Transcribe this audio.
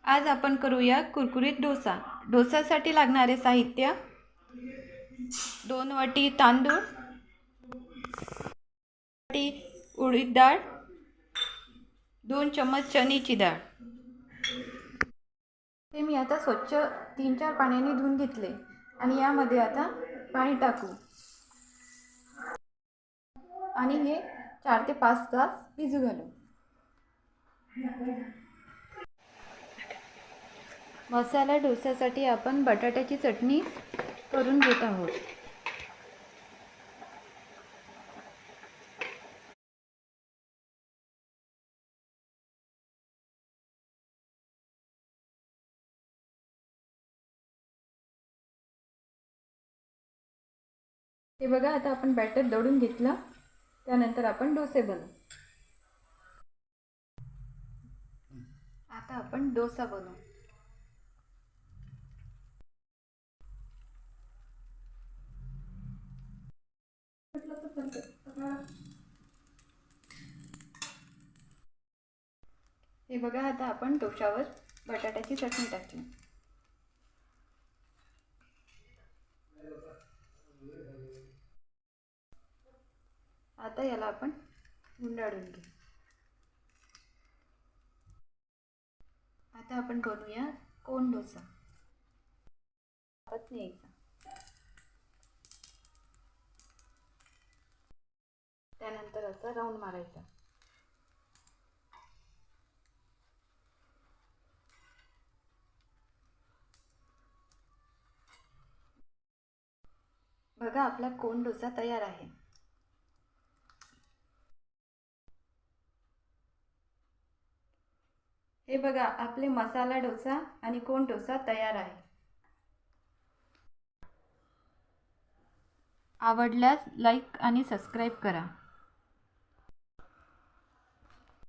आज आपण करूया कुरकुरीत डोसा। डोसासाठी लागणारे साहित्य: 2 वाटी तांदूळ, वाटी उडीद डाळ, 2 चम्मच चण्याची डाळ। हे मी आता स्वच्छ 3-4 पाण्याने धुवून घेतले आणि यामध्ये आता पाणी टाकू आणि हे 4 ते 5 तास भिजू घालू। मसाला डोसासाठी आपण बटाट्याची चटणी करून घेत आहोत। हे बघा, आता आपण बॅटर दळून घेतलं, त्यानंतर आपण डोसे बनवू। आता आपण डोसा बनवू। हे बघा, आता आपण डोशावर बटाट्याची चटणी टाकली। आता याला आपण गुंडाळून घेऊ। आता आपण बनवूया कोण डोसा। हात न्यायचा, त्यानंतर असा राऊंड मारायचा। बघा, आपला कोण डोसा तयार आहे। हे बघा, आपले मसाला डोसा आणि कोण डोसा तयार आहे। आवडल्यास लाईक आणि सबस्क्राईब करा।